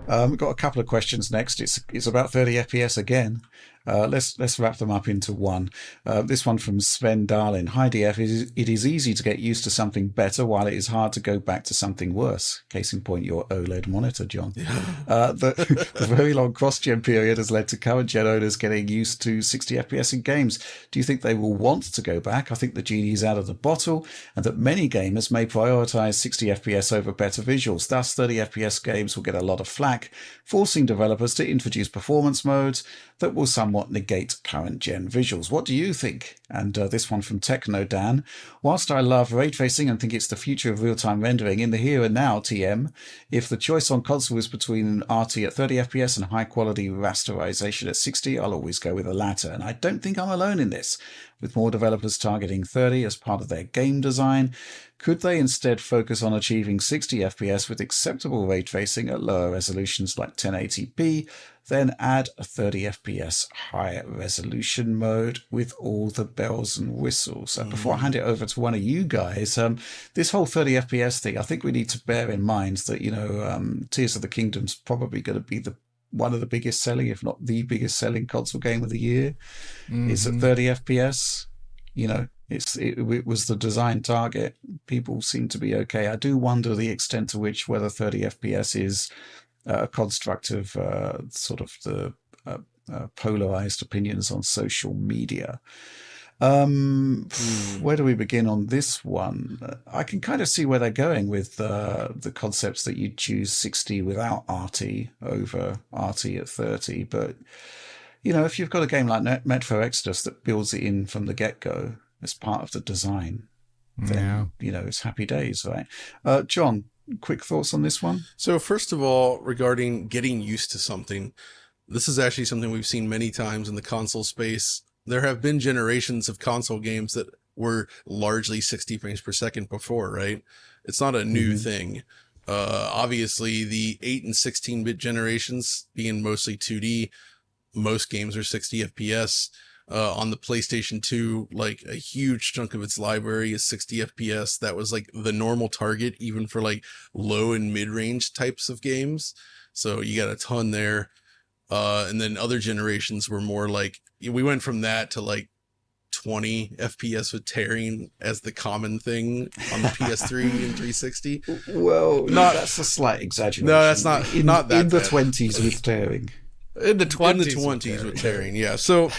We've got a couple of questions next. It's about 30 FPS again. Let's wrap them up into one. This one from Sven Darlin. Hi DF, it is easy to get used to something better while it is hard to go back to something worse. Case in point, your OLED monitor, John. The very long cross-gen period has led to current gen owners getting used to 60 FPS in games. Do you think they will want to go back? I think the genie is out of the bottle, and that many gamers may prioritize 60 FPS over better visuals. Thus, 30 FPS games will get a lot of flack, forcing developers to introduce performance modes that will somewhat negate current gen visuals. What do you think? And this one from Techno Dan. Whilst I love ray tracing and think it's the future of real-time rendering, in the here and now, TM, if the choice on console is between RT at 30 FPS and high-quality rasterization at 60, I'll always go with the latter. And I don't think I'm alone in this. With more developers targeting 30 as part of their game design, could they instead focus on achieving 60 FPS with acceptable ray tracing at lower resolutions like 1080p, then add a 30 FPS high resolution mode with all the bells and whistles? Before I hand it over to one of you guys, this whole 30 FPS thing, I think we need to bear in mind that, Tears of the Kingdom's probably going to be one of the biggest selling, if not the biggest selling console game of the year. It's at 30 FPS. It was the design target. People seem to be okay. I do wonder the extent to which whether 30 FPS is a construct of sort of the polarized opinions on social media. Where do we begin on this one? I can kind of see where they're going with the concepts that you choose 60 without RT over RT at 30. But, if you've got a game like Metro Exodus that builds it in from the get-go as part of the design, then, it's happy days, right? John, quick thoughts on this one? So first of all, regarding getting used to something, this is actually something we've seen many times in the console space. There have been generations of console games that were largely 60 frames per second before, right? It's not a new thing. Obviously, the 8 and 16-bit generations being mostly 2D, most games are 60 FPS. On the PlayStation 2, like a huge chunk of its library is 60 FPS. That was like the normal target, even for like low and mid-range types of games. So you got a ton there. And then other generations were more like, we went from that to like 20 FPS with tearing as the common thing on the PS3 and 360. Well, that's a slight exaggeration. No, that's not that in the bad. 20s with tearing. In the 20s with tearing, yeah. So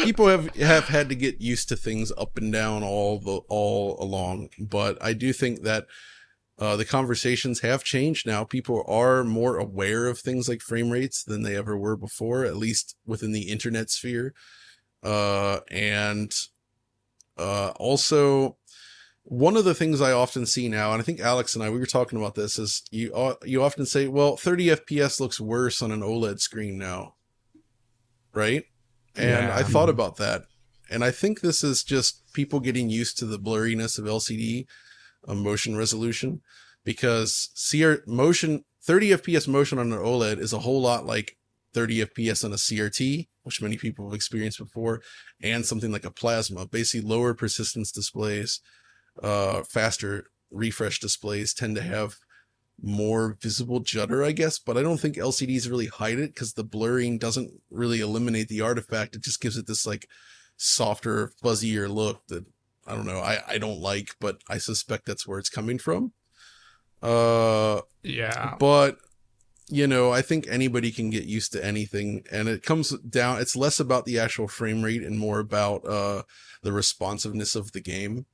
people have had to get used to things up and down all along. But I do think that the conversations have changed now. People are more aware of things like frame rates than they ever were before, at least within the internet sphere. And also, one of the things I often see now, and I think Alex and we were talking about this, is you often say, well, 30 FPS looks worse on an OLED screen now, right? And I thought about that. And I think this is just people getting used to the blurriness of LCD motion resolution, because 30 FPS motion on an OLED is a whole lot like 30 FPS on a CRT, which many people have experienced before, and something like a plasma. Basically, lower persistence displays, faster refresh displays tend to have more visible judder, I guess, but I don't think LCDs really hide it, because the blurring doesn't really eliminate the artifact. It just gives it this like softer, fuzzier look that I don't know, I don't like, but I suspect that's where it's coming from. But I think anybody can get used to anything, and it comes down, it's less about the actual frame rate and more about the responsiveness of the game.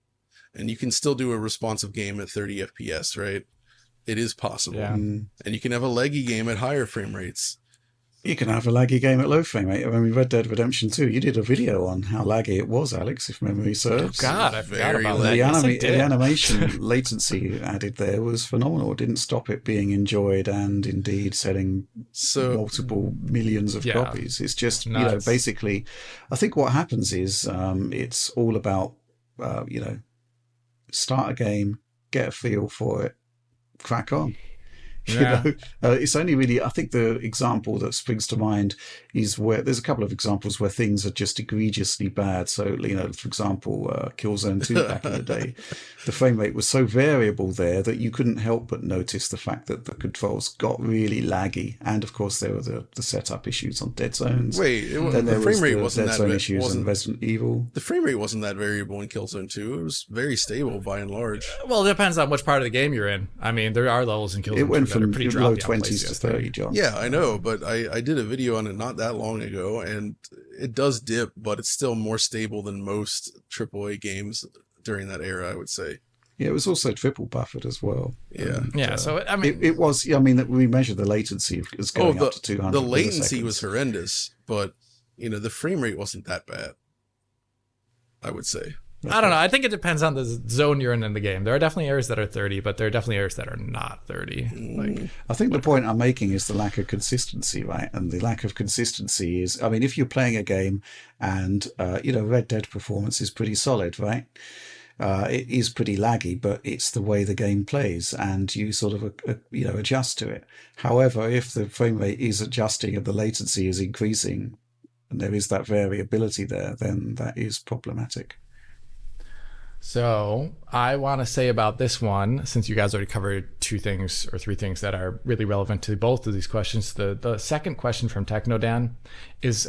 And you can still do a responsive game at 30 FPS, right? It is possible. Yeah. And you can have a laggy game at higher frame rates. You can have a laggy game at low frame rate. When we Red Dead Redemption 2, you did a video on how laggy it was, Alex, if memory serves. Oh, God, I forgot Very about laggy. that. Yes, I The did. animation latency added there was phenomenal. It didn't stop it being enjoyed and indeed selling multiple millions of copies. It's just, Nuts. basically, I think what happens is it's all about, start a game, get a feel for it, crack on. Yeah. It's only really, I think the example that springs to mind is where there's a couple of examples where things are just egregiously bad. So, for example, Killzone 2 back in the day, the frame rate was so variable there that you couldn't help but notice the fact that the controls got really laggy. And of course, there were the setup issues on Dead Zones. Wait, Then the there frame was rate the wasn't Dead that Zone issues in Resident Evil. The frame rate wasn't that variable in Killzone 2. It was very stable by and large. Well, it depends on which part of the game you're in. I mean, there are levels in Killzone 2 It went that are from pretty low droppy on 20s to PlayStation 30, John. Yeah, I know, but I did a video on it not that long ago, and it does dip, but it's still more stable than most AAA games during that era, I would say. Yeah, it was also triple buffered as well. Yeah. Yeah, so I mean, It was, I mean, that we measured the latency as going up to 200 the latency milliseconds. was horrendous, but the frame rate wasn't that bad, I would say. I don't know. I think it depends on the zone you're in the game. There are definitely areas that are 30, but there are definitely areas that are not 30. Like, I think the point I'm making is the lack of consistency, right? And the lack of consistency is, I mean, if you're playing a game and, Red Dead performance is pretty solid, right? It is pretty laggy, but it's the way the game plays, and you sort of adjust to it. However, if the frame rate is adjusting and the latency is increasing, and there is that variability there, then that is problematic. so I want to say about this one, since you guys already covered 2 things or 3 things that are really relevant to both of these questions. The second question from Technodan is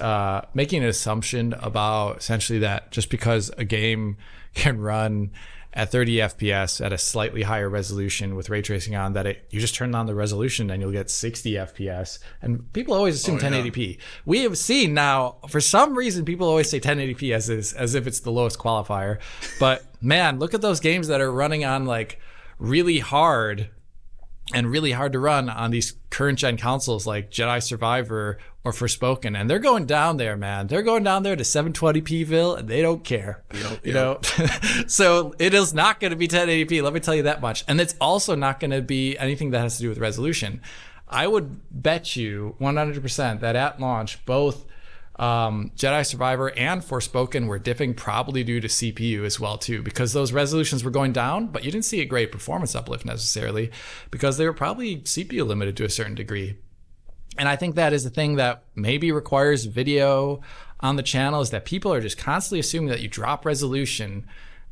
making an assumption about essentially that just because a game can run at 30 FPS at a slightly higher resolution with ray tracing on, that you just turn on the resolution and you'll get 60 FPS. And people always assume 1080p. We have seen now, for some reason, people always say 1080p as if it's the lowest qualifier. But man, look at those games that are running on like really hard and really hard to run on these current gen consoles like Jedi Survivor or Forspoken, and they're going down there, man. They're going down there to 720pville, and they don't care. You know, so it is not going to be 1080p. Let me tell you that much. And it's also not going to be anything that has to do with resolution. I would bet you 100% that at launch, both Jedi Survivor and Forspoken were dipping, probably due to CPU as well too, because those resolutions were going down, but you didn't see a great performance uplift necessarily because they were probably CPU limited to a certain degree. And I think that is the thing that maybe requires video on the channel, is that people are just constantly assuming that you drop resolution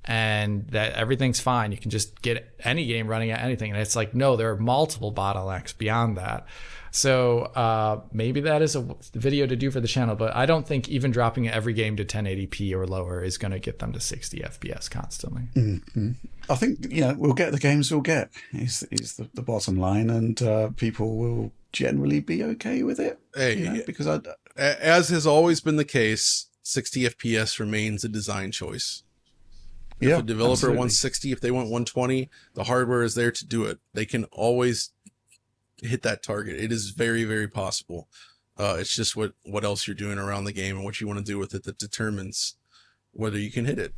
and that everything's fine. You can just get any game running at anything. And it's like, no, there are multiple bottlenecks beyond that. So maybe that is a video to do for the channel, but I don't think even dropping every game to 1080p or lower is going to get them to 60 FPS constantly. Mm-hmm. I think, we'll get the games we'll get is the bottom line, and people will generally be okay with it. Hey, because as has always been the case, 60 FPS remains a design choice. If a developer wants 60, if they want 120, the hardware is there to do it. They can always hit that target. It is very, very possible. It's just what else you're doing around the game and what you want to do with it that determines whether you can hit it.